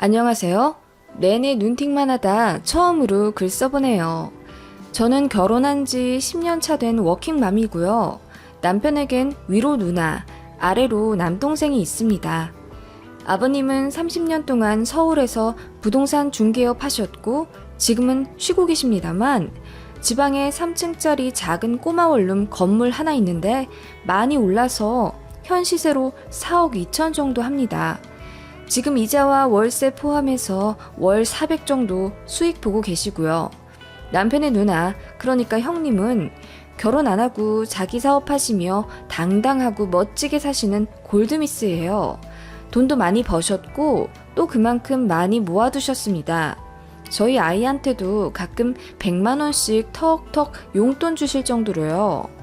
안녕하세요. 내내 눈팅만 하다 처음으로 글 써보네요. 저는 결혼한 지 10년 차 된 워킹맘이고요. 남편에겐 위로 누나, 아래로 남동생이 있습니다. 아버님은 30년 동안 서울에서 부동산 중개업 하셨고 지금은 쉬고 계십니다만 지방에 3층짜리 작은 꼬마 원룸 건물 하나 있는데 많이 올라서 현 시세로 4억 2천 정도 합니다. 지금 이자와 월세 포함해서 월 400 정도 수익 보고 계시고요. 남편의 누나, 그러니까 형님은 결혼 안 하고 자기 사업하시며 당당하고 멋지게 사시는 골드미스예요. 돈도 많이 버셨고 또 그만큼 많이 모아두셨습니다. 저희 아이한테도 가끔 100만 원씩 턱턱 용돈 주실 정도로요.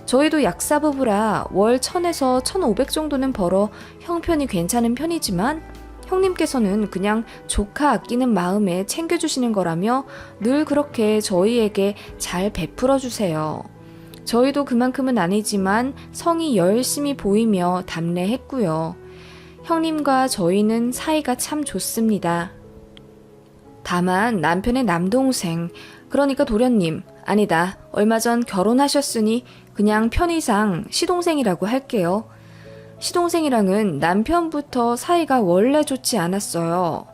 저희도 약사부부라 월 1000에서 1500 정도는 벌어 형편이 괜찮은 편이지만 형님께서는 그냥 조카 아끼는 마음에 챙겨주시는 거라며 늘 그렇게 저희에게 잘 베풀어 주세요. 저희도 그만큼은 아니지만 성이 열심히 보이며 답례했고요. 형님과 저희는 사이가 참 좋습니다. 다만 남편의 남동생, 그러니까 도련님, 아니다, 얼마 전 결혼하셨으니 그냥 편의상 시동생이라고 할게요. 시동생이랑은 남편부터 사이가 원래 좋지 않았어요.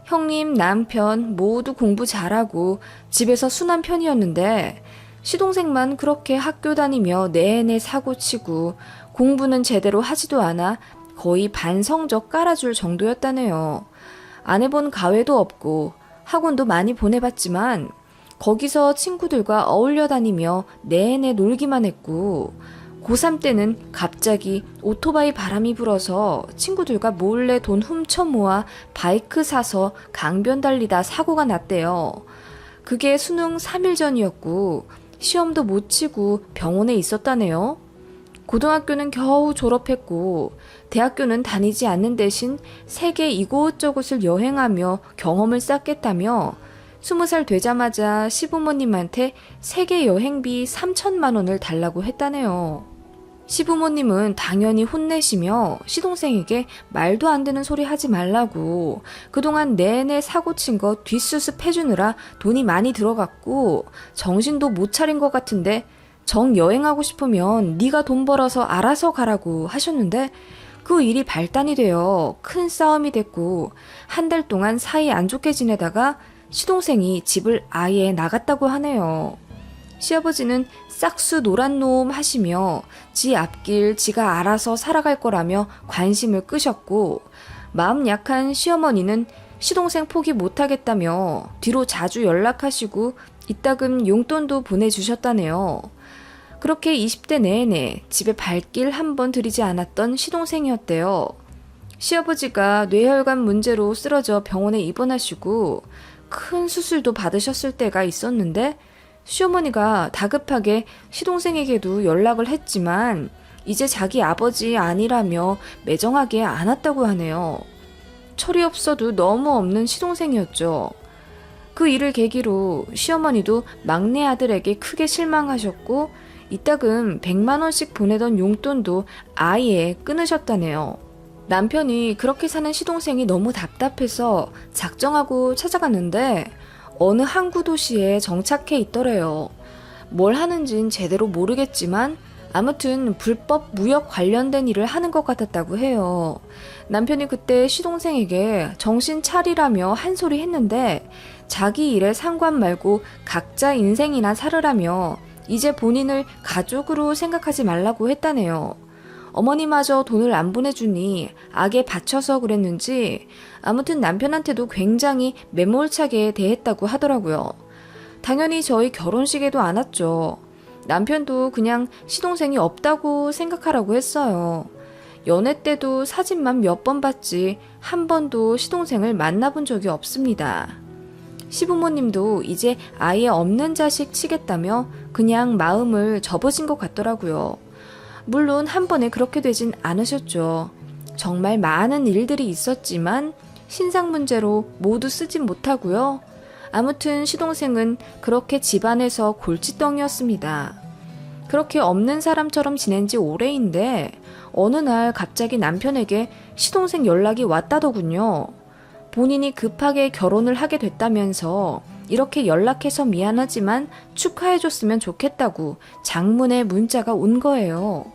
형님, 남편 모두 공부 잘하고 집에서 순한 편이었는데 시동생만 그렇게 학교 다니며 내내 사고치고 공부는 제대로 하지도 않아 거의 반성적 깔아줄 정도였다네요. 안 해본 가외도 없고 학원도 많이 보내봤지만 거기서 친구들과 어울려 다니며 내내 놀기만 했고 고3 때는 갑자기 오토바이 바람이 불어서 친구들과 몰래 돈 훔쳐 모아 바이크 사서 강변 달리다 사고가 났대요. 그게 수능 3일 전이었고 시험도 못 치고 병원에 있었다네요. 고등학교는 겨우 졸업했고 대학교는 다니지 않는 대신 세계 이곳저곳을 여행하며 경험을 쌓겠다며 20살 되자마자 시부모님한테 세계 여행비 3천만 원을 달라고 했다네요. 시부모님은 당연히 혼내시며 시동생에게 말도 안 되는 소리 하지 말라고 그동안 내내 사고친 거 뒷수습 해주느라 돈이 많이 들어갔고 정신도 못 차린 것 같은데 정 여행하고 싶으면 네가 돈 벌어서 알아서 가라고 하셨는데 그 일이 발단이 되어 큰 싸움이 됐고 한 달 동안 사이 안 좋게 지내다가 시동생이 집을 아예 나갔다고 하네요. 시아버지는 싹수 노란 놈 하시며 지 앞길 지가 알아서 살아갈 거라며 관심을 끄셨고 마음 약한 시어머니는 시동생 포기 못하겠다며 뒤로 자주 연락하시고 이따금 용돈도 보내주셨다네요. 그렇게 20대 내내 집에 발길 한 번 들이지 않았던 시동생이었대요. 시아버지가 뇌혈관 문제로 쓰러져 병원에 입원하시고 큰 수술도 받으셨을 때가 있었는데 시어머니가 다급하게 시동생에게도 연락을 했지만 이제 자기 아버지 아니라며 매정하게 안 왔다고 하네요. 철이 없어도 너무 없는 시동생이었죠. 그 일을 계기로 시어머니도 막내 아들에게 크게 실망하셨고 이따금 100만 원씩 보내던 용돈도 아예 끊으셨다네요. 남편이 그렇게 사는 시동생이 너무 답답해서 작정하고 찾아갔는데 어느 항구 도시에 정착해 있더래요. 뭘 하는진 제대로 모르겠지만 아무튼 불법 무역 관련된 일을 하는 것 같았다고 해요. 남편이 그때 시동생에게 정신 차리라며 한 소리 했는데 자기 일에 상관 말고 각자 인생이나 살으라며 이제 본인을 가족으로 생각하지 말라고 했다네요. 어머니마저 돈을 안 보내주니 악에 받쳐서 그랬는지 아무튼 남편한테도 굉장히 매몰차게 대했다고 하더라고요. 당연히 저희 결혼식에도 안 왔죠. 남편도 그냥 시동생이 없다고 생각하라고 했어요. 연애 때도 사진만 몇 번 봤지 한 번도 시동생을 만나본 적이 없습니다. 시부모님도 이제 아예 없는 자식 치겠다며 그냥 마음을 접으신 것 같더라고요. 물론 한 번에 그렇게 되진 않으셨죠. 정말 많은 일들이 있었지만 신상 문제로 모두 쓰진 못하고요. 아무튼 시동생은 그렇게 집안에서 골칫덩이였습니다. 그렇게 없는 사람처럼 지낸 지 오래인데 어느 날 갑자기 남편에게 시동생 연락이 왔다더군요. 본인이 급하게 결혼을 하게 됐다면서 이렇게 연락해서 미안하지만 축하해줬으면 좋겠다고 장문의 문자가 온 거예요.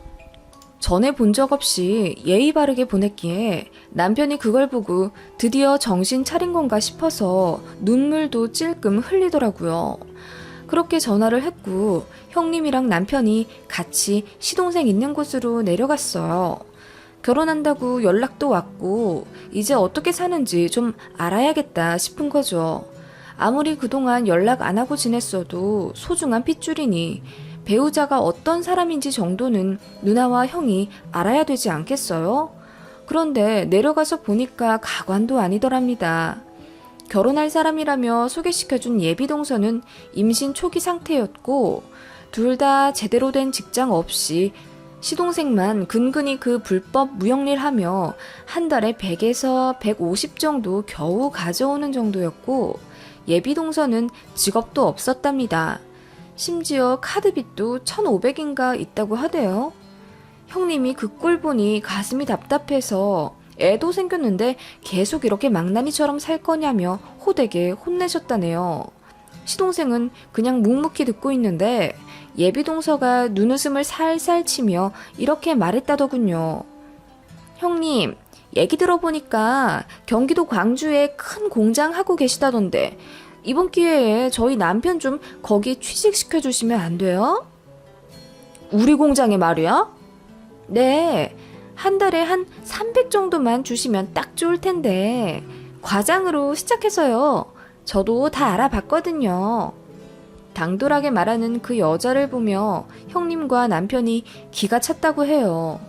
전에 본 적 없이 예의 바르게 보냈기에 남편이 그걸 보고 드디어 정신 차린 건가 싶어서 눈물도 찔끔 흘리더라고요. 그렇게 전화를 했고 형님이랑 남편이 같이 시동생 있는 곳으로 내려갔어요. 결혼한다고 연락도 왔고 이제 어떻게 사는지 좀 알아야겠다 싶은 거죠. 아무리 그동안 연락 안 하고 지냈어도 소중한 핏줄이니 배우자가 어떤 사람인지 정도는 누나와 형이 알아야 되지 않겠어요? 그런데 내려가서 보니까 가관도 아니더랍니다. 결혼할 사람이라며 소개시켜준 예비동서는 임신 초기 상태였고 둘 다 제대로 된 직장 없이 시동생만 근근히 그 불법 무역일 하며 한 달에 100에서 150 정도 겨우 가져오는 정도였고 예비동서는 직업도 없었답니다. 심지어 카드빚도 1,500인가 있다고 하대요. 형님이 그 꼴 보니 가슴이 답답해서 애도 생겼는데 계속 이렇게 망나니처럼 살 거냐며 호되게 혼내셨다네요. 시동생은 그냥 묵묵히 듣고 있는데 예비동서가 눈웃음을 살살 치며 이렇게 말했다더군요. 형님, 얘기 들어보니까 경기도 광주에 큰 공장 하고 계시다던데 이번 기회에 저희 남편 좀 거기 취직시켜주시면 안 돼요? 우리 공장에 말이야? 네, 한 달에 한 300 정도만 주시면 딱 좋을 텐데 과장으로 시작해서요. 저도 다 알아봤거든요. 당돌하게 말하는 그 여자를 보며 형님과 남편이 기가 찼다고 해요.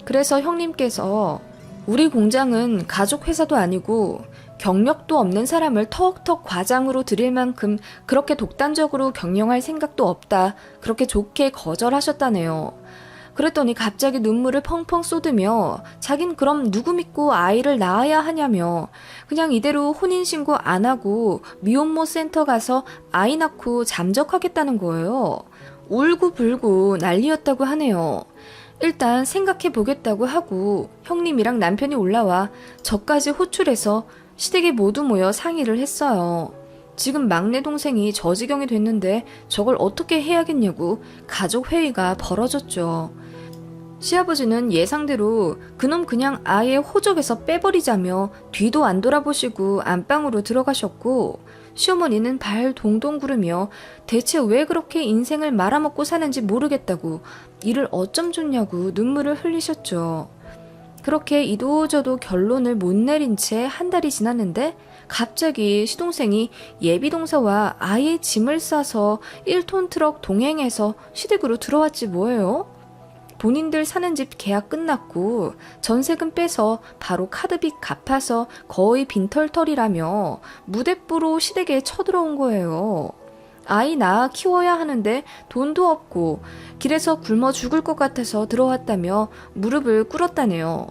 그래서 형님께서 우리 공장은 가족 회사도 아니고 경력도 없는 사람을 턱턱 과장으로 들일 만큼 그렇게 독단적으로 경영할 생각도 없다. 그렇게 좋게 거절하셨다네요. 그랬더니 갑자기 눈물을 펑펑 쏟으며 자긴 그럼 누구 믿고 아이를 낳아야 하냐며 그냥 이대로 혼인신고 안 하고 미혼모 센터 가서 아이 낳고 잠적하겠다는 거예요. 울고불고 난리였다고 하네요. 일단 생각해 보겠다고 하고 형님이랑 남편이 올라와 저까지 호출해서 시댁에 모두 모여 상의를 했어요. 지금 막내 동생이 저 지경이 됐는데 저걸 어떻게 해야겠냐고 가족 회의가 벌어졌죠. 시아버지는 예상대로 그놈 그냥 아예 호적에서 빼버리자며 뒤도 안 돌아보시고 안방으로 들어가셨고 시어머니는 발 동동 구르며 대체 왜 그렇게 인생을 말아먹고 사는지 모르겠다고 이를 어쩜 좋냐고 눈물을 흘리셨죠. 그렇게 이도저도 결론을 못 내린 채 한 달이 지났는데 갑자기 시동생이 예비동서와 아예 짐을 싸서 1톤 트럭 동행해서 시댁으로 들어왔지 뭐예요? 본인들 사는 집 계약 끝났고 전세금 빼서 바로 카드빚 갚아서 거의 빈털털이라며 무대뽀로 시댁에 쳐들어온 거예요. 아이 낳아 키워야 하는데 돈도 없고 길에서 굶어 죽을 것 같아서 들어왔다며 무릎을 꿇었다네요.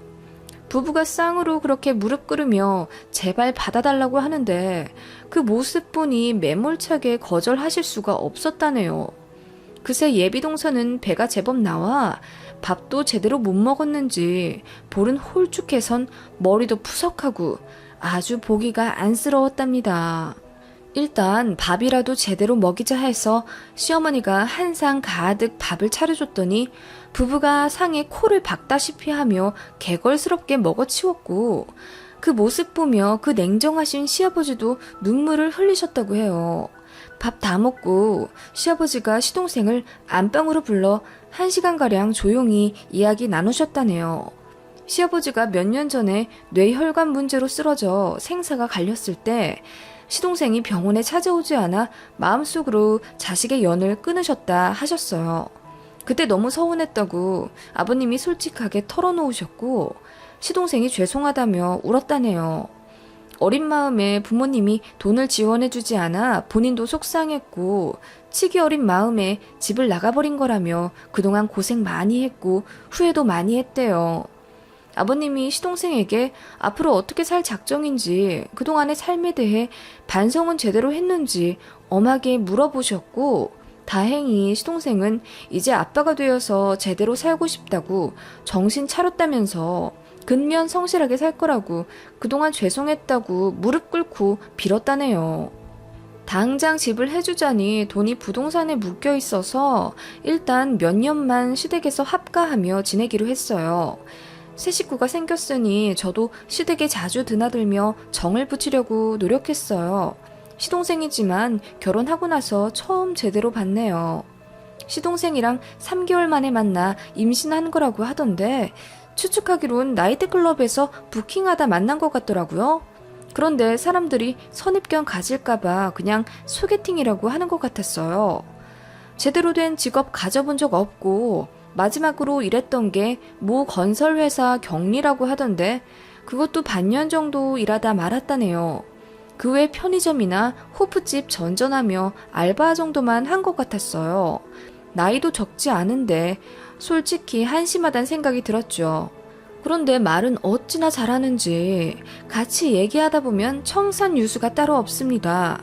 부부가 쌍으로 그렇게 무릎 꿇으며 제발 받아달라고 하는데 그 모습 보니 매몰차게 거절하실 수가 없었다네요. 그새 예비동서는 배가 제법 나와 밥도 제대로 못 먹었는지 볼은 홀쭉해선 머리도 푸석하고 아주 보기가 안쓰러웠답니다. 일단 밥이라도 제대로 먹이자 해서 시어머니가 한 상 가득 밥을 차려줬더니 부부가 상에 코를 박다시피 하며 개걸스럽게 먹어치웠고 그 모습 보며 그 냉정하신 시아버지도 눈물을 흘리셨다고 해요. 밥 다 먹고 시아버지가 시동생을 안방으로 불러 1시간가량 조용히 이야기 나누셨다네요. 시아버지가 몇 년 전에 뇌혈관 문제로 쓰러져 생사가 갈렸을 때 시동생이 병원에 찾아오지 않아 마음속으로 자식의 연을 끊으셨다 하셨어요. 그때 너무 서운했다고 아버님이 솔직하게 털어놓으셨고 시동생이 죄송하다며 울었다네요. 어린 마음에 부모님이 돈을 지원해주지 않아 본인도 속상했고 치기 어린 마음에 집을 나가버린 거라며 그동안 고생 많이 했고 후회도 많이 했대요. 아버님이 시동생에게 앞으로 어떻게 살 작정인지 그동안의 삶에 대해 반성은 제대로 했는지 엄하게 물어보셨고 다행히 시동생은 이제 아빠가 되어서 제대로 살고 싶다고 정신 차렸다면서 근면 성실하게 살 거라고 그동안 죄송했다고 무릎 꿇고 빌었다네요. 당장 집을 해주자니 돈이 부동산에 묶여 있어서 일단 몇 년만 시댁에서 합가하며 지내기로 했어요. 새 식구가 생겼으니 저도 시댁에 자주 드나들며 정을 붙이려고 노력했어요. 시동생이지만 결혼하고 나서 처음 제대로 봤네요. 시동생이랑 3개월 만에 만나 임신한 거라고 하던데 추측하기론 나이트클럽에서 부킹하다 만난 것 같더라고요. 그런데 사람들이 선입견 가질까봐 그냥 소개팅이라고 하는 것 같았어요. 제대로 된 직업 가져본 적 없고 마지막으로 일했던 게 모 건설회사 경리라고 하던데 그것도 반년 정도 일하다 말았다네요. 그 외 편의점이나 호프집 전전하며 알바 정도만 한 것 같았어요. 나이도 적지 않은데 솔직히 한심하단 생각이 들었죠. 그런데 말은 어찌나 잘하는지 같이 얘기하다 보면 청산유수가 따로 없습니다.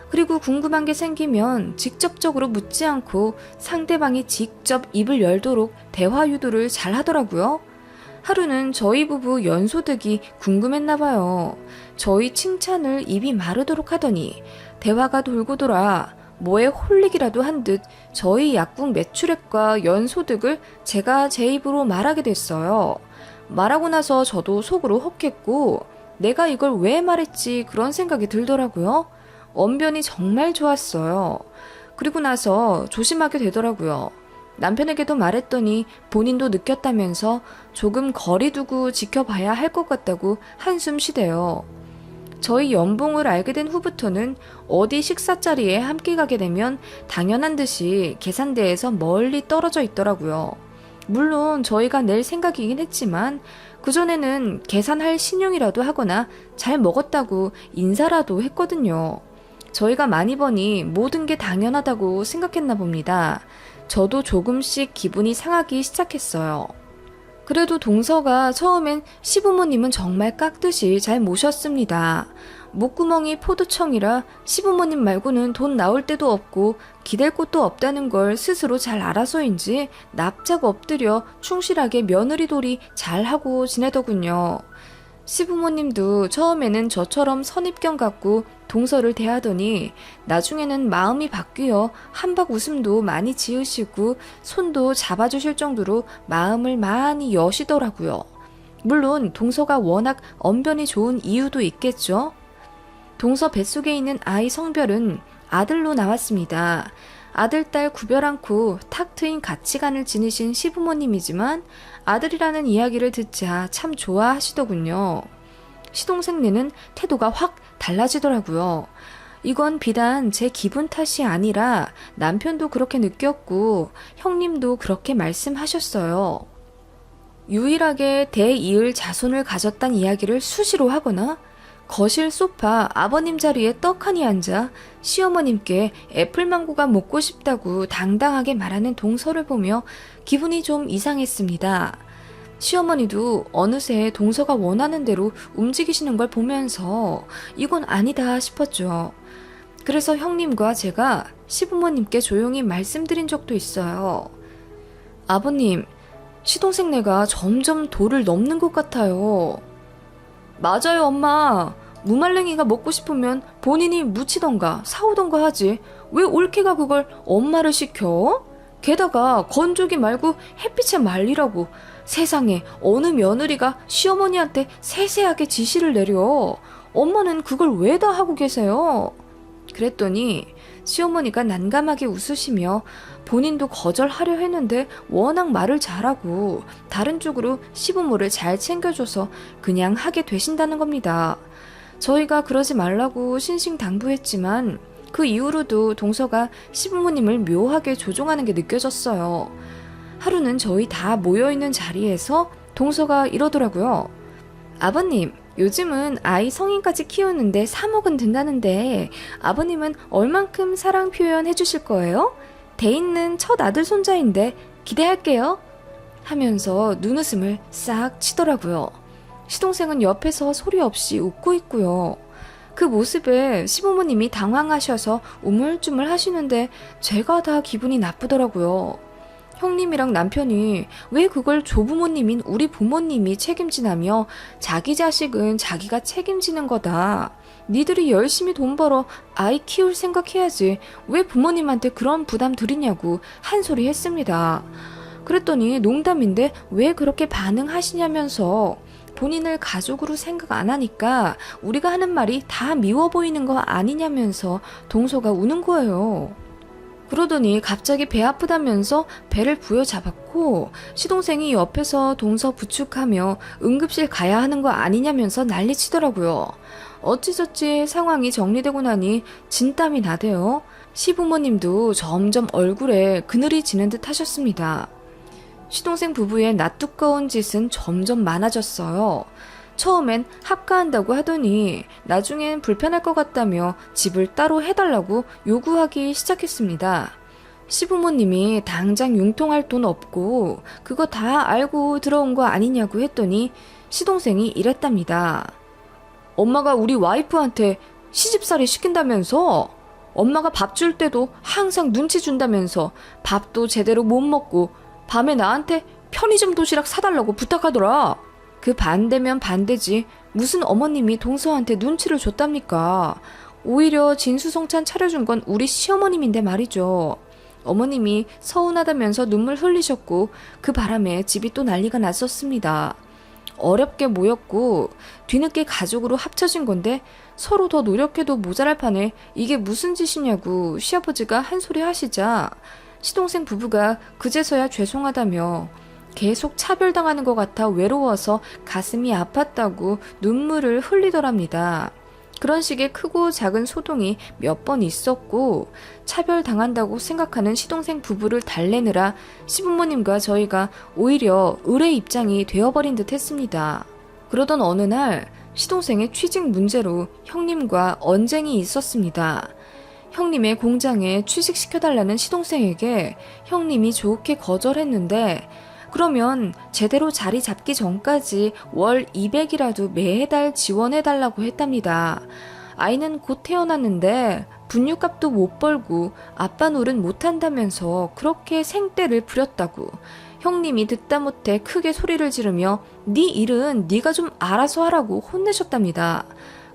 그리고 궁금한 게 생기면 직접적으로 묻지 않고 상대방이 직접 입을 열도록 대화 유도를 잘 하더라고요. 하루는 저희 부부 연소득이 궁금했나 봐요. 저희 칭찬을 입이 마르도록 하더니 대화가 돌고 돌아 뭐에 홀리기라도 한 듯 저희 약국 매출액과 연소득을 제가 제 입으로 말하게 됐어요. 말하고 나서 저도 속으로 혹했고 내가 이걸 왜 말했지 그런 생각이 들더라고요. 언변이 정말 좋았어요. 그리고 나서 조심하게 되더라고요. 남편에게도 말했더니 본인도 느꼈다면서 조금 거리 두고 지켜봐야 할 것 같다고 한숨 쉬대요. 저희 연봉을 알게 된 후부터는 어디 식사 자리에 함께 가게 되면 당연한 듯이 계산대에서 멀리 떨어져 있더라고요. 물론 저희가 낼 생각이긴 했지만 그전에는 계산할 신용이라도 하거나 잘 먹었다고 인사라도 했거든요. 저희가 많이 버니 모든 게 당연하다고 생각했나 봅니다. 저도 조금씩 기분이 상하기 시작했어요. 그래도 동서가 처음엔 시부모님은 정말 깍듯이 잘 모셨습니다. 목구멍이 포도청이라 시부모님 말고는 돈 나올 데도 없고 기댈 곳도 없다는 걸 스스로 잘 알아서인지 납작 엎드려 충실하게 며느리돌이 잘하고 지내더군요. 시부모님도 처음에는 저처럼 선입견 갖고 동서를 대하더니 나중에는 마음이 바뀌어 한박 웃음도 많이 지으시고 손도 잡아주실 정도로 마음을 많이 여시더라고요. 물론 동서가 워낙 언변이 좋은 이유도 있겠죠. 동서 뱃속에 있는 아이 성별은 아들로 나왔습니다. 아들, 딸 구별 않고 탁 트인 가치관을 지니신 시부모님이지만 아들이라는 이야기를 듣자 참 좋아하시더군요. 시동생네는 태도가 확 달라지더라고요. 이건 비단 제 기분 탓이 아니라 남편도 그렇게 느꼈고 형님도 그렇게 말씀하셨어요. 유일하게 대이을 자손을 가졌단 이야기를 수시로 하거나 거실 소파 아버님 자리에 떡하니 앉아 시어머님께 애플망고가 먹고 싶다고 당당하게 말하는 동서를 보며 기분이 좀 이상했습니다. 시어머니도 어느새 동서가 원하는 대로 움직이시는 걸 보면서 이건 아니다 싶었죠. 그래서 형님과 제가 시부모님께 조용히 말씀드린 적도 있어요. 아버님, 시동생네가 점점 도를 넘는 것 같아요. 맞아요, 엄마. 무말랭이가 먹고 싶으면 본인이 무치던가 사오던가 하지. 왜 올케가 그걸 엄마를 시켜? 게다가 건조기 말고 햇빛에 말리라고. 세상에 어느 며느리가 시어머니한테 세세하게 지시를 내려. 엄마는 그걸 왜 다 하고 계세요? 그랬더니 시어머니가 난감하게 웃으시며 본인도 거절하려 했는데 워낙 말을 잘하고 다른 쪽으로 시부모를 잘 챙겨줘서 그냥 하게 되신다는 겁니다. 저희가 그러지 말라고 신신당부했지만 그 이후로도 동서가 시부모님을 묘하게 조종하는 게 느껴졌어요. 하루는 저희 다 모여있는 자리에서 동서가 이러더라고요. 아버님, 요즘은 아이 성인까지 키우는데 3억은 든다는데 아버님은 얼만큼 사랑 표현해 주실 거예요? 돼 있는 첫 아들 손자인데 기대할게요. 하면서 눈웃음을 싹 치더라고요. 시동생은 옆에서 소리 없이 웃고 있고요. 그 모습에 시부모님이 당황하셔서 우물쭈물 하시는데 제가 다 기분이 나쁘더라고요. 형님이랑 남편이 왜 그걸 조부모님인 우리 부모님이 책임지나며 자기 자식은 자기가 책임지는 거다. 니들이 열심히 돈 벌어 아이 키울 생각해야지 왜 부모님한테 그런 부담 드리냐고 한 소리 했습니다. 그랬더니 농담인데 왜 그렇게 반응하시냐면서 본인을 가족으로 생각 안 하니까 우리가 하는 말이 다 미워 보이는 거 아니냐면서 동서가 우는 거예요. 그러더니 갑자기 배 아프다면서 배를 부여잡았고 시동생이 옆에서 동서 부축하며 응급실 가야 하는 거 아니냐면서 난리치더라고요. 어찌저찌 상황이 정리되고 나니 진땀이 나대요. 시부모님도 점점 얼굴에 그늘이 지는 듯 하셨습니다. 시동생 부부의 낯두꺼운 짓은 점점 많아졌어요. 처음엔 합가한다고 하더니 나중엔 불편할 것 같다며 집을 따로 해달라고 요구하기 시작했습니다. 시부모님이 당장 융통할 돈 없고 그거 다 알고 들어온 거 아니냐고 했더니 시동생이 이랬답니다. 엄마가 우리 와이프한테 시집살이 시킨다면서? 엄마가 밥 줄 때도 항상 눈치 준다면서 밥도 제대로 못 먹고 밤에 나한테 편의점 도시락 사달라고 부탁하더라. 그 반대면 반대지 무슨 어머님이 동서한테 눈치를 줬답니까? 오히려 진수성찬 차려준 건 우리 시어머님인데 말이죠. 어머님이 서운하다면서 눈물 흘리셨고 그 바람에 집이 또 난리가 났었습니다. 어렵게 모였고 뒤늦게 가족으로 합쳐진 건데 서로 더 노력해도 모자랄 판에 이게 무슨 짓이냐고 시아버지가 한 소리 하시자 시동생 부부가 그제서야 죄송하다며 계속 차별당하는 것 같아 외로워서 가슴이 아팠다고 눈물을 흘리더랍니다. 그런 식의 크고 작은 소동이 몇 번 있었고 차별당한다고 생각하는 시동생 부부를 달래느라 시부모님과 저희가 오히려 을의 입장이 되어버린 듯 했습니다. 그러던 어느 날 시동생의 취직 문제로 형님과 언쟁이 있었습니다. 형님의 공장에 취직시켜달라는 시동생에게 형님이 좋게 거절했는데 그러면 제대로 자리 잡기 전까지 월 200이라도 매달 지원해달라고 했답니다. 아이는 곧 태어났는데 분유값도 못 벌고 아빠 노릇 못한다면서 그렇게 생떼를 부렸다고 형님이 듣다 못해 크게 소리를 지르며 네 일은 네가 좀 알아서 하라고 혼내셨답니다.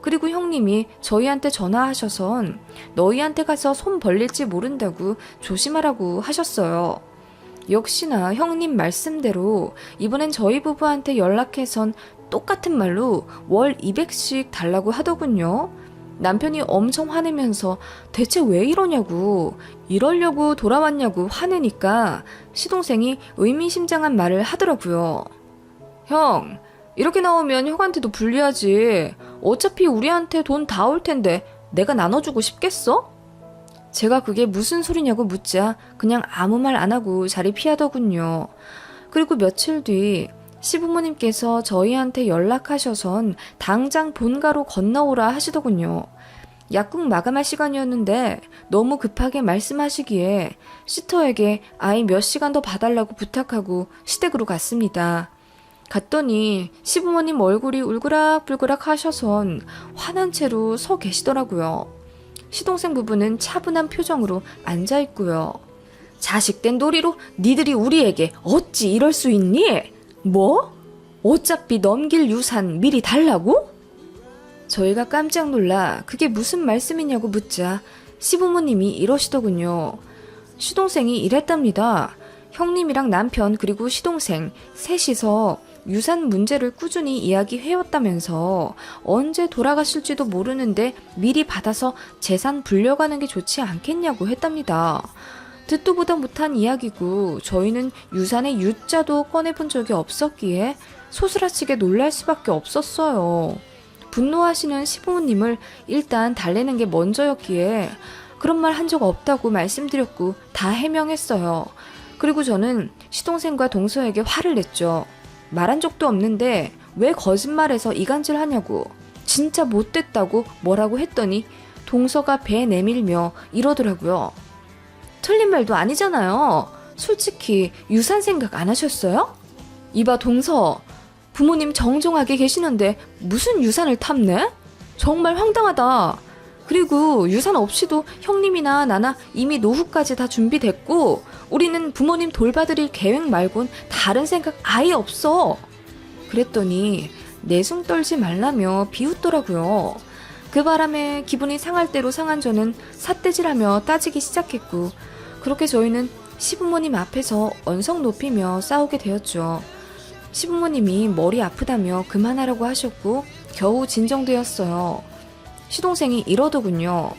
그리고 형님이 저희한테 전화하셔선 너희한테 가서 손 벌릴지 모른다고 조심하라고 하셨어요. 역시나 형님 말씀대로 이번엔 저희 부부한테 연락해선 똑같은 말로 월 200씩 달라고 하더군요. 남편이 엄청 화내면서 대체 왜 이러냐고 이러려고 돌아왔냐고 화내니까 시동생이 의미심장한 말을 하더라고요. 형, 이렇게 나오면 형한테도 불리하지. 어차피 우리한테 돈 다 올 텐데 내가 나눠주고 싶겠어? 제가 그게 무슨 소리냐고 묻자 그냥 아무 말 안 하고 자리 피하더군요. 그리고 며칠 뒤 시부모님께서 저희한테 연락하셔선 당장 본가로 건너오라 하시더군요. 약국 마감할 시간이었는데 너무 급하게 말씀하시기에 시터에게 아이 몇 시간 더 봐달라고 부탁하고 시댁으로 갔습니다. 갔더니 시부모님 얼굴이 울그락불그락 하셔선 화난 채로 서 계시더라고요. 시동생 부부는 차분한 표정으로 앉아있고요. 자식된 도리로 니들이 우리에게 어찌 이럴 수 있니? 뭐? 어차피 넘길 유산 미리 달라고? 저희가 깜짝 놀라 그게 무슨 말씀이냐고 묻자 시부모님이 이러시더군요. 시동생이 이랬답니다. 형님이랑 남편 그리고 시동생 셋이서 유산 문제를 꾸준히 이야기해왔다면서 언제 돌아가실지도 모르는데 미리 받아서 재산 불려가는 게 좋지 않겠냐고 했답니다. 듣도 보다 못한 이야기고 저희는 유산의 유자도 꺼내본 적이 없었기에 소스라치게 놀랄 수밖에 없었어요. 분노하시는 시부모님을 일단 달래는 게 먼저였기에 그런 말 한 적 없다고 말씀드렸고 다 해명했어요. 그리고 저는 시동생과 동서에게 화를 냈죠. 말한 적도 없는데 왜 거짓말해서 이간질하냐고 진짜 못됐다고 뭐라고 했더니 동서가 배 내밀며 이러더라고요. 틀린 말도 아니잖아요. 솔직히 유산 생각 안 하셨어요? 이봐 동서, 부모님 정정하게 계시는데 무슨 유산을 탐내? 정말 황당하다. 그리고 유산 없이도 형님이나 나나 이미 노후까지 다 준비됐고 우리는 부모님 돌봐드릴 계획 말곤 다른 생각 아예 없어. 그랬더니 내숭 떨지 말라며 비웃더라고요. 그 바람에 기분이 상할 대로 상한 저는 삿대질하며 따지기 시작했고, 그렇게 저희는 시부모님 앞에서 언성 높이며 싸우게 되었죠. 시부모님이 머리 아프다며 그만하라고 하셨고 겨우 진정되었어요. 시동생이 이러더군요.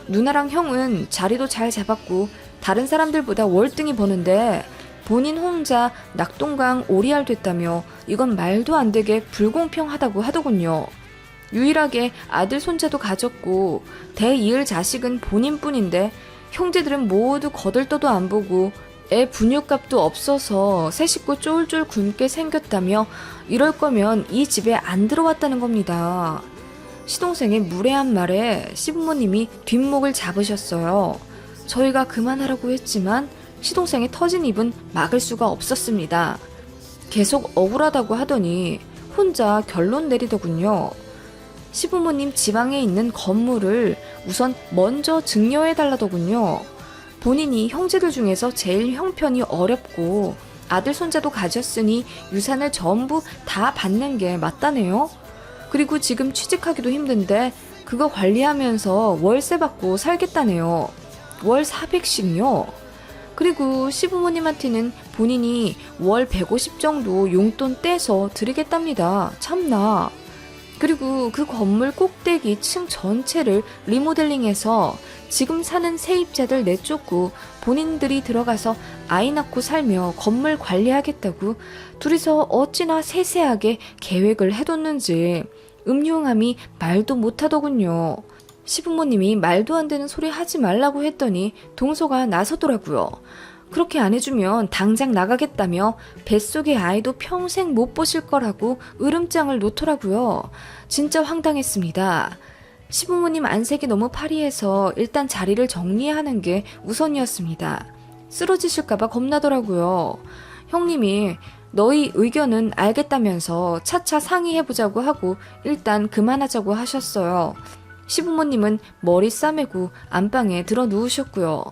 누나랑 형은 자리도 잘 잡았고 다른 사람들보다 월등히 버는데 본인 혼자 낙동강 오리알 됐다며 이건 말도 안 되게 불공평하다고 하더군요. 유일하게 아들 손자도 가졌고 대이을 자식은 본인뿐인데 형제들은 모두 거들떠도 안 보고 애 분유값도 없어서 새 식구 쫄쫄 굶게 생겼다며 이럴 거면 이 집에 안 들어왔다는 겁니다. 시동생의 무례한 말에 시부모님이 뒷목을 잡으셨어요. 저희가 그만하라고 했지만 시동생의 터진 입은 막을 수가 없었습니다. 계속 억울하다고 하더니 혼자 결론 내리더군요. 시부모님 지방에 있는 건물을 우선 먼저 증여해달라더군요. 본인이 형제들 중에서 제일 형편이 어렵고 아들 손자도 가졌으니 유산을 전부 다 받는 게 맞다네요. 그리고 지금 취직하기도 힘든데 그거 관리하면서 월세 받고 살겠다네요. 월 400씩요. 그리고 시부모님한테는 본인이 월 150 정도 용돈 떼서 드리겠답니다. 참나. 그리고 그 건물 꼭대기 층 전체를 리모델링해서 지금 사는 세입자들 내쫓고 본인들이 들어가서 아이 낳고 살며 건물 관리하겠다고 둘이서 어찌나 세세하게 계획을 해뒀는지 음흉함이 말도 못하더군요. 시부모님이 말도 안 되는 소리 하지 말라고 했더니 동서가 나서더라고요. 그렇게 안 해주면 당장 나가겠다며 뱃속의 아이도 평생 못 보실 거라고 으름장을 놓더라고요. 진짜 황당했습니다. 시부모님 안색이 너무 파리해서 일단 자리를 정리하는 게 우선이었습니다. 쓰러지실까봐 겁나더라고요. 형님이 너희 의견은 알겠다면서 차차 상의해보자고 하고 일단 그만하자고 하셨어요. 시부모님은 머리 싸매고 안방에 들어 누우셨고요.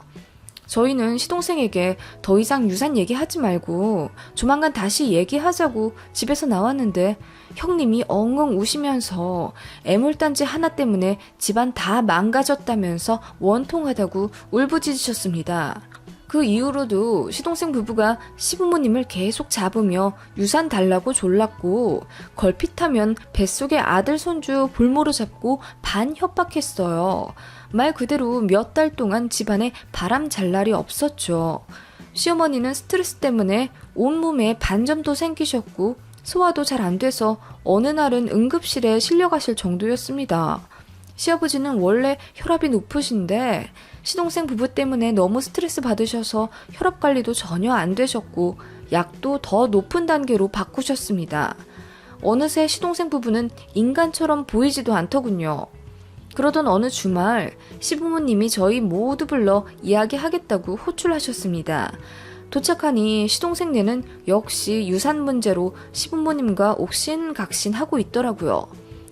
저희는 시동생에게 더 이상 유산 얘기하지 말고 조만간 다시 얘기하자고 집에서 나왔는데 형님이 엉엉 우시면서 애물단지 하나 때문에 집안 다 망가졌다면서 원통하다고 울부짖으셨습니다. 그 이후로도 시동생 부부가 시부모님을 계속 잡으며 유산 달라고 졸랐고 걸핏하면 뱃속의 아들 손주 볼모로 잡고 반 협박했어요. 말 그대로 몇 달 동안 집안에 바람 잘 날이 없었죠. 시어머니는 스트레스 때문에 온몸에 반점도 생기셨고 소화도 잘 안 돼서 어느 날은 응급실에 실려가실 정도였습니다. 시아버지는 원래 혈압이 높으신데 시동생 부부 때문에 너무 스트레스 받으셔서 혈압 관리도 전혀 안 되셨고 약도 더 높은 단계로 바꾸셨습니다. 어느새 시동생 부부는 인간처럼 보이지도 않더군요. 그러던 어느 주말 시부모님이 저희 모두 불러 이야기하겠다고 호출하셨습니다. 도착하니 시동생네는 역시 유산 문제로 시부모님과 옥신각신하고 있더라고요.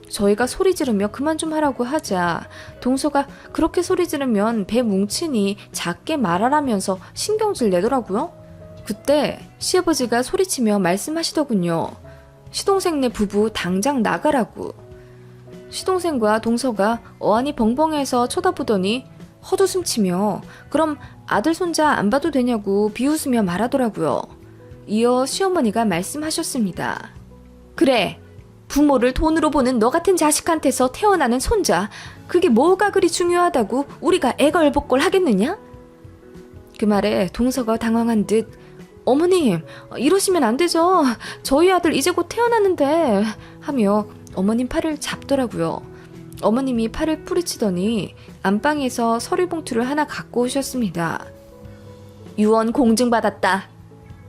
저희가 소리 지르며 그만 좀 하라고 하자 동서가 그렇게 소리 지르면 배 뭉치니 작게 말하라면서 신경질 내더라고요. 그때 시아버지가 소리치며 말씀하시더군요. 시동생네 부부 당장 나가라고. 시동생과 동서가 어안이 벙벙해서 쳐다보더니 헛웃음치며 그럼 아들 손자 안 봐도 되냐고 비웃으며 말하더라고요. 이어 시어머니가 말씀하셨습니다. 그래, 부모를 돈으로 보는 너 같은 자식한테서 태어나는 손자, 그게 뭐가 그리 중요하다고 우리가 애걸복걸 하겠느냐? 그 말에 동서가 당황한 듯 어머님, 이러시면 안 되죠. 저희 아들 이제 곧 태어났는데 하며 어머님 팔을 잡더라고요. 어머님이 팔을 뿌리치더니 안방에서 서류봉투를 하나 갖고 오셨습니다. 유언 공증받았다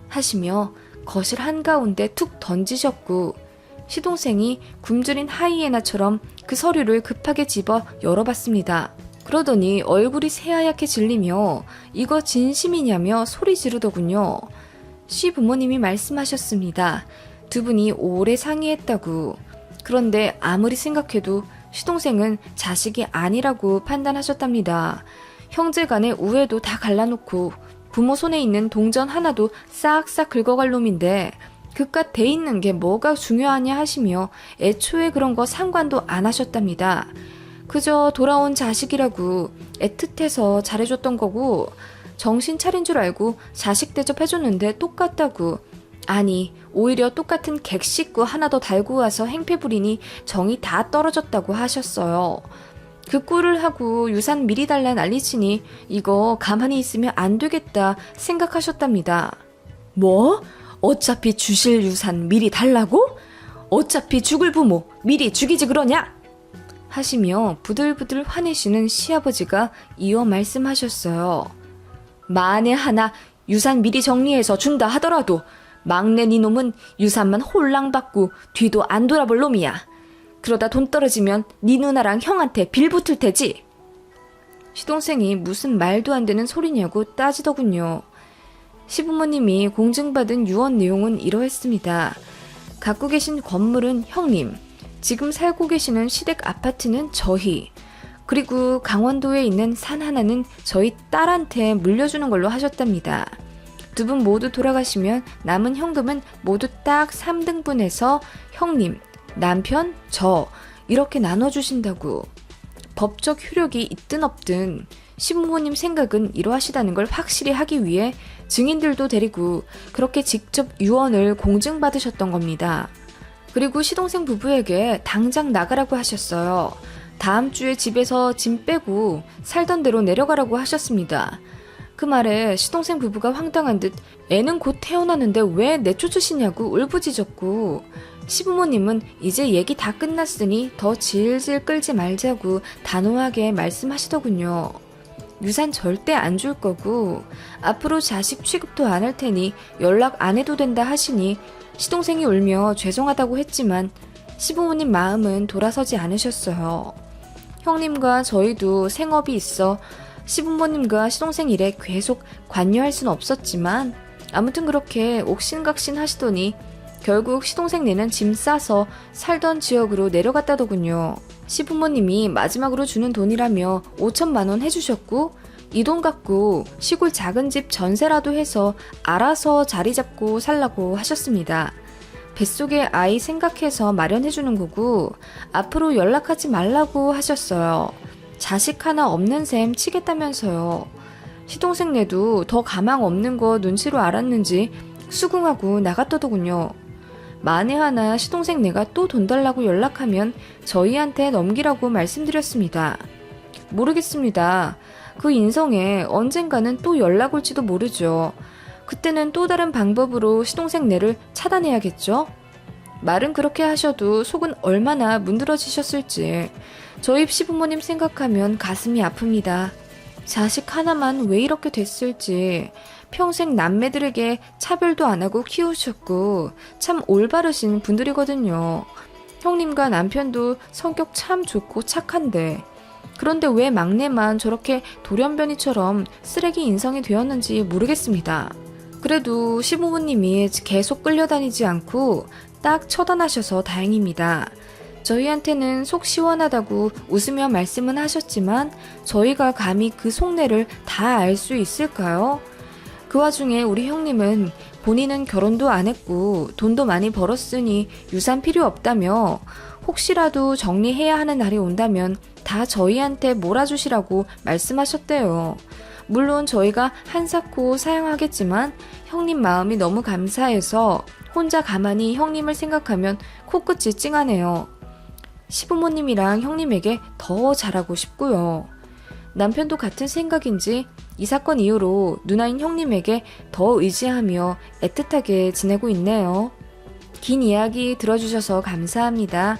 하시며 거실 한가운데 툭 던지셨고 시동생이 굶주린 하이에나처럼 그 서류를 급하게 집어 열어봤습니다. 그러더니 얼굴이 새하얗게 질리며 이거 진심이냐며 소리 지르더군요. 시부모님이 말씀하셨습니다. 두 분이 오래 상의했다고. 그런데 아무리 생각해도 시동생은 자식이 아니라고 판단하셨답니다. 형제 간의 우애도 다 갈라놓고 부모 손에 있는 동전 하나도 싹싹 긁어갈 놈인데 그깟 돼 있는 게 뭐가 중요하냐 하시며 애초에 그런 거 상관도 안 하셨답니다. 그저 돌아온 자식이라고 애틋해서 잘해줬던 거고 정신 차린 줄 알고 자식 대접해줬는데 똑같다고. 아니 오히려 똑같은 객식구 하나 더 달고 와서 행패 부리니 정이 다 떨어졌다고 하셨어요. 그 꼴을 하고 유산 미리 달라 난리치니 이거 가만히 있으면 안 되겠다 생각하셨답니다. 뭐? 어차피 주실 유산 미리 달라고? 어차피 죽을 부모 미리 죽이지 그러냐? 하시며 부들부들 화내시는 시아버지가 이어 말씀하셨어요. 만에 하나 유산 미리 정리해서 준다 하더라도 막내 니놈은 유산만 홀랑 받고 뒤도 안 돌아볼 놈이야. 그러다 돈 떨어지면 니 누나랑 형한테 빌붙을 테지. 시동생이 무슨 말도 안 되는 소리냐고 따지더군요. 시부모님이 공증받은 유언 내용은 이러했습니다. 갖고 계신 건물은 형님, 지금 살고 계시는 시댁 아파트는 저희, 그리고 강원도에 있는 산 하나는 저희 딸한테 물려주는 걸로 하셨답니다. 두 분 모두 돌아가시면 남은 현금은 모두 딱 3등분해서 형님, 남편, 저 이렇게 나눠주신다고. 법적 효력이 있든 없든 시부모님 생각은 이러하시다는 걸 확실히 하기 위해 증인들도 데리고 그렇게 직접 유언을 공증받으셨던 겁니다. 그리고 시동생 부부에게 당장 나가라고 하셨어요. 다음 주에 집에서 짐 빼고 살던 대로 내려가라고 하셨습니다. 그 말에 시동생 부부가 황당한 듯 애는 곧 태어나는데 왜 내쫓으시냐고 울부짖었고 시부모님은 이제 얘기 다 끝났으니 더 질질 끌지 말자고 단호하게 말씀하시더군요. 유산 절대 안 줄 거고 앞으로 자식 취급도 안 할 테니 연락 안 해도 된다 하시니 시동생이 울며 죄송하다고 했지만 시부모님 마음은 돌아서지 않으셨어요. 형님과 저희도 생업이 있어 시부모님과 시동생 일에 계속 관여할 수는 없었지만 아무튼 그렇게 옥신각신 하시더니 결국 시동생네는 짐 싸서 살던 지역으로 내려갔다더군요. 시부모님이 마지막으로 주는 돈이라며 5천만 원 해주셨고 이 돈 갖고 시골 작은 집 전세라도 해서 알아서 자리 잡고 살라고 하셨습니다. 뱃속에 아이 생각해서 마련해주는 거고 앞으로 연락하지 말라고 하셨어요. 자식 하나 없는 셈 치겠다면서요. 시동생네도 더 가망 없는 거 눈치로 알았는지 수긍하고 나갔더더군요. 만에 하나 시동생네가 또 돈 달라고 연락하면 저희한테 넘기라고 말씀드렸습니다. 모르겠습니다. 그 인성에 언젠가는 또 연락 올지도 모르죠. 그때는 또 다른 방법으로 시동생네를 차단해야겠죠? 말은 그렇게 하셔도 속은 얼마나 문드러지셨을지 저희 시부모님 생각하면 가슴이 아픕니다. 자식 하나만 왜 이렇게 됐을지 평생 남매들에게 차별도 안 하고 키우셨고 참 올바르신 분들이거든요. 형님과 남편도 성격 참 좋고 착한데 그런데 왜 막내만 저렇게 돌연변이처럼 쓰레기 인성이 되었는지 모르겠습니다. 그래도 시부모님이 계속 끌려다니지 않고 딱 처단하셔서 다행입니다. 저희한테는 속 시원하다고 웃으며 말씀은 하셨지만 저희가 감히 그 속내를 다 알 수 있을까요? 그 와중에 우리 형님은 본인은 결혼도 안 했고 돈도 많이 벌었으니 유산 필요 없다며 혹시라도 정리해야 하는 날이 온다면 다 저희한테 몰아주시라고 말씀하셨대요. 물론 저희가 한사코 사양하겠지만 형님 마음이 너무 감사해서 혼자 가만히 형님을 생각하면 코끝이 찡하네요. 시부모님이랑 형님에게 더 잘하고 싶고요. 남편도 같은 생각인지 이 사건 이후로 누나인 형님에게 더 의지하며 애틋하게 지내고 있네요. 긴 이야기 들어주셔서 감사합니다.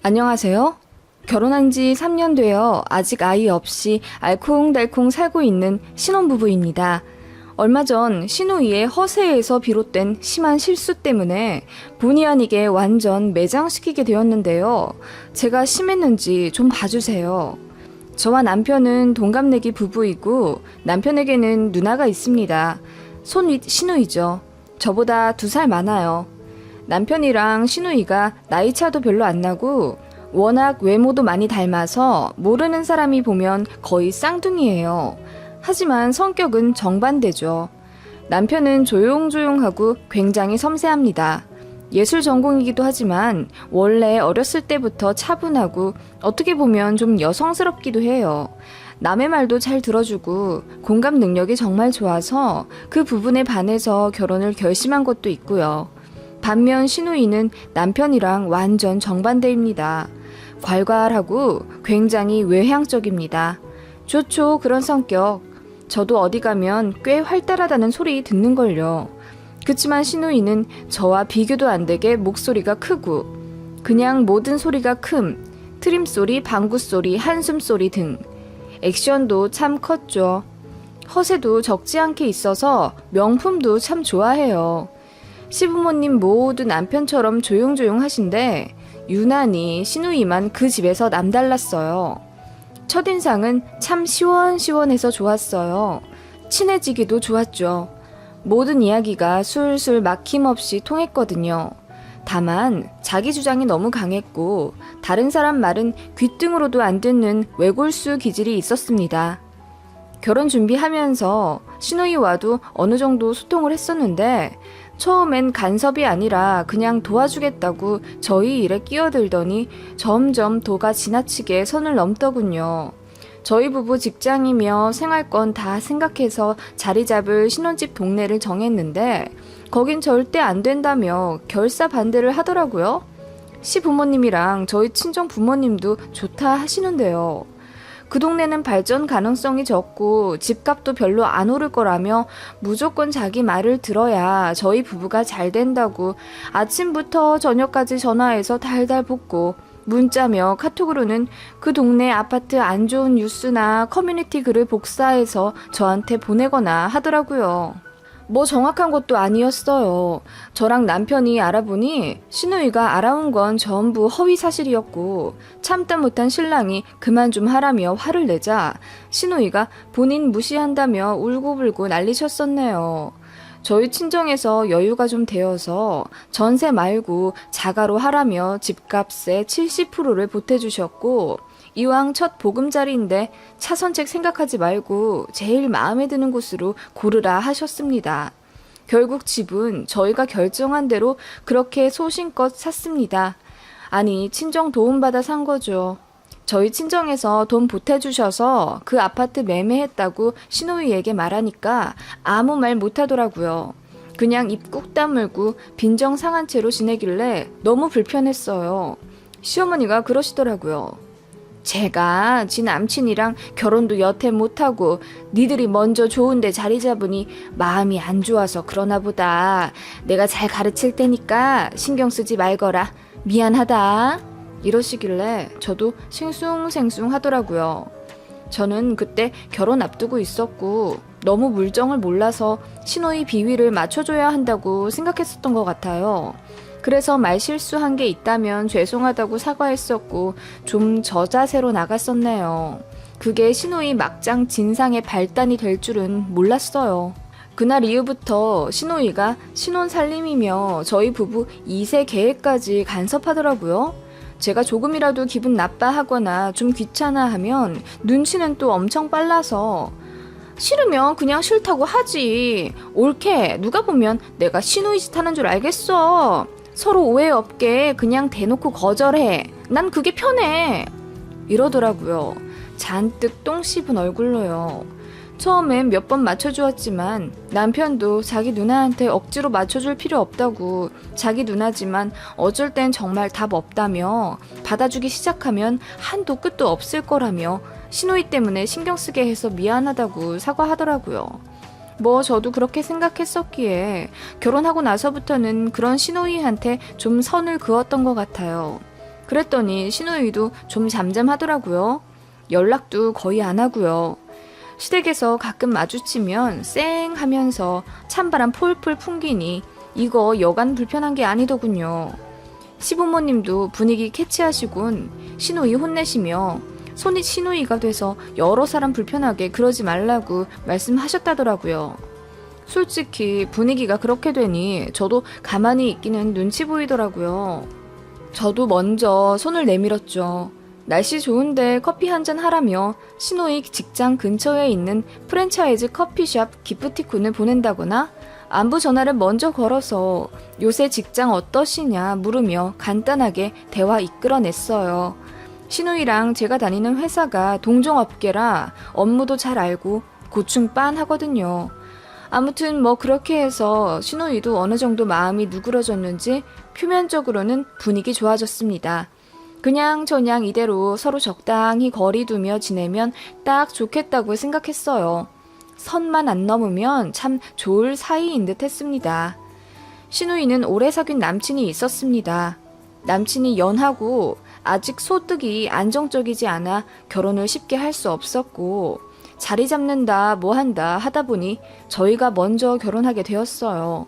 안녕하세요. 결혼한 지 3년 되어 아직 아이 없이 알콩달콩 살고 있는 신혼부부입니다. 얼마 전 시누이의 허세에서 비롯된 심한 실수 때문에 본의 아니게 완전 매장시키게 되었는데요. 제가 심했는지 좀 봐주세요. 저와 남편은 동갑내기 부부이고 남편에게는 누나가 있습니다. 손윗 시누이죠. 저보다 2살 많아요. 남편이랑 시누이가 나이 차도 별로 안 나고 워낙 외모도 많이 닮아서 모르는 사람이 보면 거의 쌍둥이예요. 하지만 성격은 정반대죠. 남편은 조용조용하고 굉장히 섬세합니다. 예술 전공이기도 하지만 원래 어렸을 때부터 차분하고 어떻게 보면 좀 여성스럽기도 해요. 남의 말도 잘 들어주고 공감 능력이 정말 좋아서 그 부분에 반해서 결혼을 결심한 것도 있고요. 반면 시누이는 남편이랑 완전 정반대입니다. 괄괄하고 굉장히 외향적입니다. 좋죠, 그런 성격. 저도 어디 가면 꽤 활달하다는 소리 듣는걸요. 그치만 시누이는 저와 비교도 안 되게 목소리가 크고 그냥 모든 소리가 큼, 트림 소리, 방구 소리, 한숨 소리 등 액션도 참 컸죠. 허세도 적지 않게 있어서 명품도 참 좋아해요. 시부모님 모두 남편처럼 조용조용 하신데 유난히 시누이만 그 집에서 남달랐어요. 첫인상은 참 시원시원해서 좋았어요. 친해지기도 좋았죠. 모든 이야기가 술술 막힘없이 통했거든요. 다만 자기 주장이 너무 강했고 다른 사람 말은 귓등으로도 안 듣는 외골수 기질이 있었습니다. 결혼 준비하면서 시누이와도 어느 정도 소통을 했었는데 처음엔 간섭이 아니라 그냥 도와주겠다고 저희 일에 끼어들더니 점점 도가 지나치게 선을 넘더군요. 저희 부부 직장이며 생활권 다 생각해서 자리 잡을 신혼집 동네를 정했는데 거긴 절대 안 된다며 결사 반대를 하더라고요. 시부모님이랑 저희 친정 부모님도 좋다 하시는데요. 그 동네는 발전 가능성이 적고 집값도 별로 안 오를 거라며 무조건 자기 말을 들어야 저희 부부가 잘 된다고 아침부터 저녁까지 전화해서 달달 볶고 문자며 카톡으로는 그 동네 아파트 안 좋은 뉴스나 커뮤니티 글을 복사해서 저한테 보내거나 하더라고요. 뭐 정확한 것도 아니었어요. 저랑 남편이 알아보니 시누이가 알아온 건 전부 허위 사실이었고 참다 못한 신랑이 그만 좀 하라며 화를 내자 시누이가 본인 무시한다며 울고불고 난리쳤었네요. 저희 친정에서 여유가 좀 되어서 전세 말고 자가로 하라며 집값의 70%를 보태주셨고 이왕 첫 보금자리인데 차선책 생각하지 말고 제일 마음에 드는 곳으로 고르라 하셨습니다. 결국 집은 저희가 결정한 대로 그렇게 소신껏 샀습니다. 아니, 친정 도움받아 산 거죠. 저희 친정에서 돈 보태주셔서 그 아파트 매매했다고 시누이에게 말하니까 아무 말 못하더라고요. 그냥 입 꾹 다물고 빈정 상한 채로 지내길래 너무 불편했어요. 시어머니가 그러시더라고요. 제가 지 남친이랑 결혼도 여태 못하고 니들이 먼저 좋은데 자리 잡으니 마음이 안 좋아서 그러나 보다. 내가 잘 가르칠 테니까 신경 쓰지 말거라. 미안하다. 이러시길래 저도 싱숭생숭 하더라고요. 저는 그때 결혼 앞두고 있었고 너무 물정을 몰라서 시누이 비위를 맞춰줘야 한다고 생각했었던 것 같아요. 그래서 말실수한 게 있다면 죄송하다고 사과했었고 좀 저자세로 나갔었네요. 그게 시누이 막장 진상의 발단이 될 줄은 몰랐어요. 그날 이후부터 시누이가 신혼 살림이며 저희 부부 2세 계획까지 간섭하더라고요. 제가 조금이라도 기분 나빠하거나 좀 귀찮아하면 눈치는 또 엄청 빨라서 싫으면 그냥 싫다고 하지. 옳게 누가 보면 내가 시누이 짓 하는 줄 알겠어. 서로 오해 없게 그냥 대놓고 거절해. 난 그게 편해. 이러더라고요. 잔뜩 똥 씹은 얼굴로요. 처음엔 몇 번 맞춰주었지만 남편도 자기 누나한테 억지로 맞춰줄 필요 없다고 자기 누나지만 어쩔 땐 정말 답 없다며 받아주기 시작하면 한도 끝도 없을 거라며 시누이 때문에 신경 쓰게 해서 미안하다고 사과하더라고요. 뭐 저도 그렇게 생각했었기에 결혼하고 나서부터는 그런 시누이한테 좀 선을 그었던 것 같아요. 그랬더니 시누이도 좀 잠잠하더라고요. 연락도 거의 안 하고요. 시댁에서 가끔 마주치면 쌩 하면서 찬바람 폴폴 풍기니 이거 여간 불편한 게 아니더군요. 시부모님도 분위기 캐치하시곤 시누이 혼내시며 손이 시누이가 돼서 여러 사람 불편하게 그러지 말라고 말씀하셨다더라고요. 솔직히 분위기가 그렇게 되니 저도 가만히 있기는 눈치 보이더라고요. 저도 먼저 손을 내밀었죠. 날씨 좋은데 커피 한잔 하라며 시노이 직장 근처에 있는 프랜차이즈 커피숍 기프티콘을 보낸다거나 안부 전화를 먼저 걸어서 요새 직장 어떠시냐 물으며 간단하게 대화 이끌어냈어요. 시누이랑 제가 다니는 회사가 동종업계라 업무도 잘 알고 고충빤하거든요. 아무튼 뭐 그렇게 해서 시누이도 어느 정도 마음이 누그러졌는지 표면적으로는 분위기 좋아졌습니다. 그냥 저냥 이대로 서로 적당히 거리 두며 지내면 딱 좋겠다고 생각했어요. 선만 안 넘으면 참 좋을 사이인 듯 했습니다. 시누이는 오래 사귄 남친이 있었습니다. 남친이 연하고 아직 소득이 안정적이지 않아 결혼을 쉽게 할 수 없었고 자리 잡는다 뭐 한다 하다 보니 저희가 먼저 결혼하게 되었어요.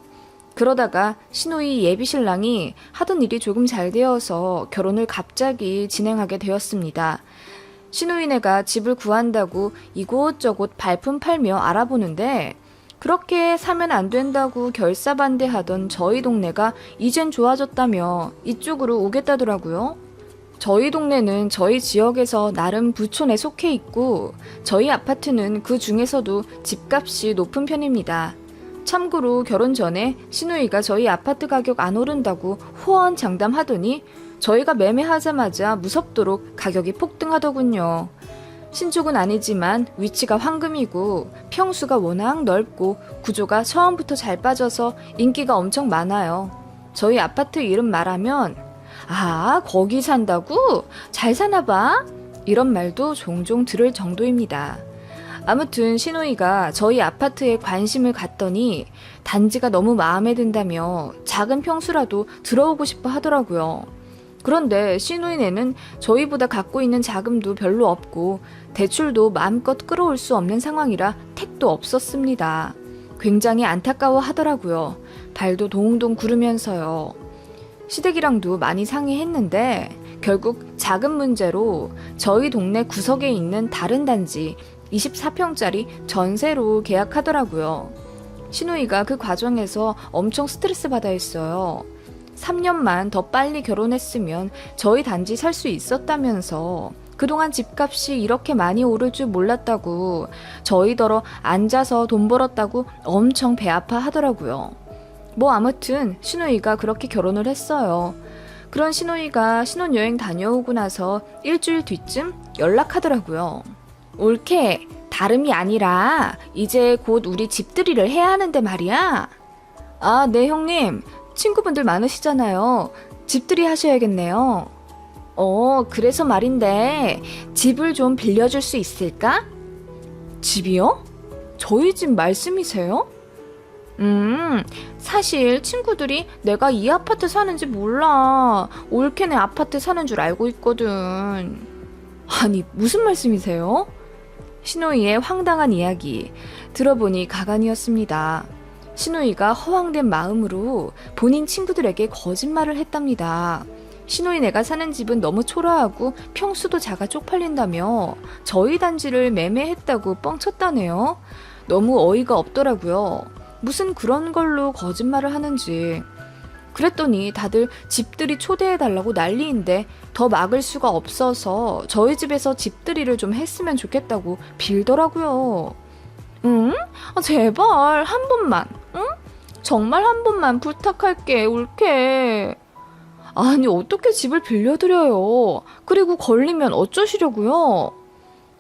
그러다가 시누이 예비신랑이 하던 일이 조금 잘 되어서 결혼을 갑자기 진행하게 되었습니다. 시누이네가 집을 구한다고 이곳저곳 발품 팔며 알아보는데 그렇게 사면 안 된다고 결사반대하던 저희 동네가 이젠 좋아졌다며 이쪽으로 오겠다더라고요. 저희 동네는 저희 지역에서 나름 부촌에 속해 있고 저희 아파트는 그 중에서도 집값이 높은 편입니다. 참고로 결혼 전에 시누이가 저희 아파트 가격 안 오른다고 호언장담하더니 저희가 매매하자마자 무섭도록 가격이 폭등하더군요. 신축은 아니지만 위치가 황금이고 평수가 워낙 넓고 구조가 처음부터 잘 빠져서 인기가 엄청 많아요. 저희 아파트 이름 말하면 아, 거기 산다고? 잘 사나 봐? 이런 말도 종종 들을 정도입니다. 아무튼 시누이가 저희 아파트에 관심을 갖더니 단지가 너무 마음에 든다며 작은 평수라도 들어오고 싶어 하더라고요. 그런데 시누이네는 저희보다 갖고 있는 자금도 별로 없고 대출도 마음껏 끌어올 수 없는 상황이라 택도 없었습니다. 굉장히 안타까워 하더라고요. 발도 동동 구르면서요. 시댁이랑도 많이 상의했는데 결국 자금 문제로 저희 동네 구석에 있는 다른 단지 24평짜리 전세로 계약하더라고요. 시누이가 그 과정에서 엄청 스트레스 받아 했어요. 3년만 더 빨리 결혼했으면 저희 단지 살 수 있었다면서 그동안 집값이 이렇게 많이 오를 줄 몰랐다고 저희더러 앉아서 돈 벌었다고 엄청 배 아파 하더라고요. 뭐 아무튼 시누이가 그렇게 결혼을 했어요. 그런 시누이가 신혼여행 다녀오고 나서 일주일 뒤쯤 연락하더라고요. 올케, 다름이 아니라 이제 곧 우리 집들이를 해야 하는데 말이야. 아, 네 형님. 친구분들 많으시잖아요. 집들이 하셔야겠네요. 그래서 말인데 집을 좀 빌려줄 수 있을까? 집이요? 저희 집 말씀이세요? 사실 친구들이 내가 이 아파트 사는지 몰라. 올케네 아파트 사는 줄 알고 있거든. 아니, 무슨 말씀이세요? 시누이의 황당한 이야기 들어보니 가관이었습니다. 시누이가 허황된 마음으로 본인 친구들에게 거짓말을 했답니다. 시누이네가 사는 집은 너무 초라하고 평수도 작아 쪽팔린다며 저희 단지를 매매했다고 뻥쳤다네요. 너무 어이가 없더라고요. 무슨 그런 걸로 거짓말을 하는지. 그랬더니 다들 집들이 초대해달라고 난리인데 더 막을 수가 없어서 저희 집에서 집들이를 좀 했으면 좋겠다고 빌더라고요. 응? 제발 한 번만, 응? 정말 한 번만 부탁할게, 올케. 아니, 어떻게 집을 빌려드려요? 그리고 걸리면 어쩌시려고요?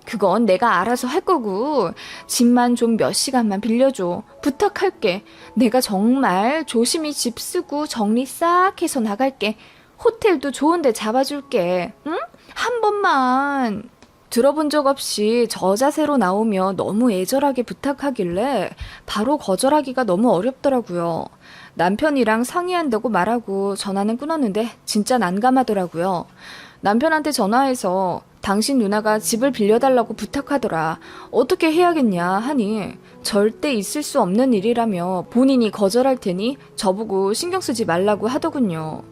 그건 내가 알아서 할 거고 집만 좀 몇 시간만 빌려줘. 부탁할게. 내가 정말 조심히 집 쓰고 정리 싹 해서 나갈게. 호텔도 좋은 데 잡아줄게. 응? 한 번만. 들어본 적 없이 저 자세로 나오며 너무 애절하게 부탁하길래 바로 거절하기가 너무 어렵더라고요. 남편이랑 상의한다고 말하고 전화는 끊었는데 진짜 난감하더라고요. 남편한테 전화해서 당신 누나가 집을 빌려달라고 부탁하더라. 어떻게 해야겠냐 하니 절대 있을 수 없는 일이라며 본인이 거절할 테니 저보고 신경 쓰지 말라고 하더군요.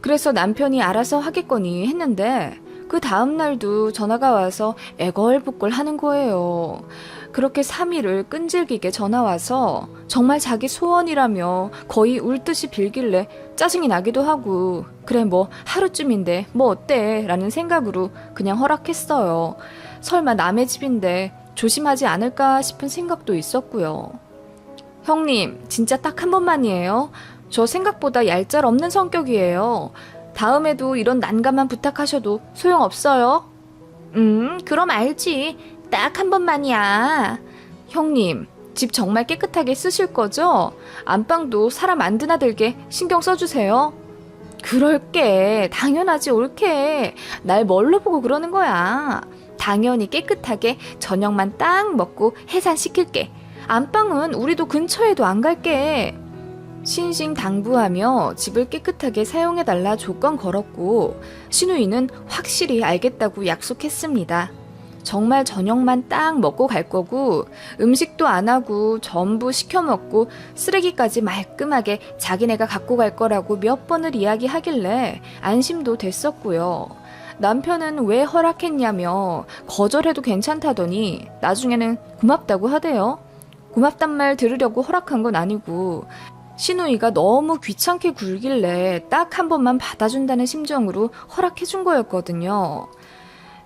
그래서 남편이 알아서 하겠거니 했는데 그 다음날도 전화가 와서 애걸복걸 하는 거예요. 그렇게 3일을 끈질기게 전화와서 정말 자기 소원이라며 거의 울듯이 빌길래 짜증이 나기도 하고 그래 뭐 하루쯤인데 뭐 어때 라는 생각으로 그냥 허락했어요. 설마 남의 집인데 조심하지 않을까 싶은 생각도 있었고요. 형님 진짜 딱 한 번만이에요. 저 생각보다 얄짤 없는 성격이에요. 다음에도 이런 난감한 부탁하셔도 소용없어요. 그럼 알지. 딱 한 번만이야. 형님, 집 정말 깨끗하게 쓰실 거죠? 안방도 사람 안 드나들게 신경 써주세요. 그럴게. 당연하지, 옳게. 날 뭘로 보고 그러는 거야. 당연히 깨끗하게 저녁만 딱 먹고 해산시킬게. 안방은 우리도 근처에도 안 갈게. 신신당부하며 집을 깨끗하게 사용해달라 조건 걸었고 신우이는 확실히 알겠다고 약속했습니다. 정말 저녁만 딱 먹고 갈 거고 음식도 안 하고 전부 시켜 먹고 쓰레기까지 말끔하게 자기네가 갖고 갈 거라고 몇 번을 이야기하길래 안심도 됐었고요. 남편은 왜 허락했냐며 거절해도 괜찮다더니 나중에는 고맙다고 하대요. 고맙단 말 들으려고 허락한 건 아니고 신우이가 너무 귀찮게 굴길래 딱 한 번만 받아준다는 심정으로 허락해준 거였거든요.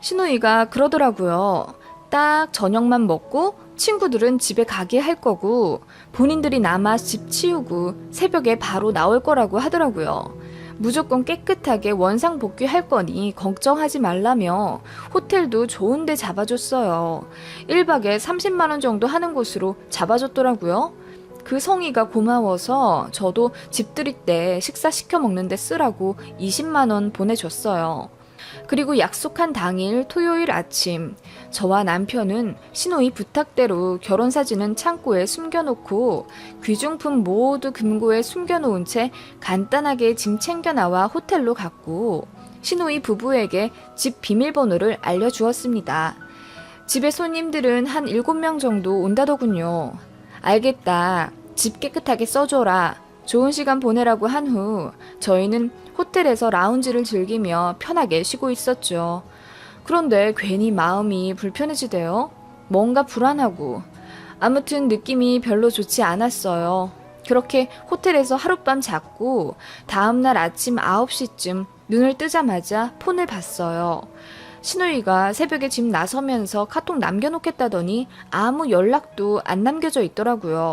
신우이가 그러더라고요. 딱 저녁만 먹고 친구들은 집에 가게 할 거고 본인들이 남아 집 치우고 새벽에 바로 나올 거라고 하더라고요. 무조건 깨끗하게 원상복귀할 거니 걱정하지 말라며 호텔도 좋은 데 잡아줬어요. 1박에 30만 원 정도 하는 곳으로 잡아줬더라고요. 그 성의가 고마워서 저도 집들이 때 식사 시켜 먹는데 쓰라고 20만 원 보내줬어요. 그리고 약속한 당일 토요일 아침 저와 남편은 신우이 부탁대로 결혼사진은 창고에 숨겨놓고 귀중품 모두 금고에 숨겨놓은 채 간단하게 짐 챙겨 나와 호텔로 갔고 신우이 부부에게 집 비밀번호를 알려주었습니다. 집에 손님들은 한 7명 정도 온다더군요. 알겠다. 집 깨끗하게 써줘라. 좋은 시간 보내라고 한 후 저희는 호텔에서 라운지를 즐기며 편하게 쉬고 있었죠. 그런데 괜히 마음이 불편해지대요. 뭔가 불안하고 아무튼 느낌이 별로 좋지 않았어요. 그렇게 호텔에서 하룻밤 잤고 다음날 아침 9시쯤 눈을 뜨자마자 폰을 봤어요. 신우이가 새벽에 집 나서면서 카톡 남겨놓겠다더니 아무 연락도 안 남겨져 있더라고요.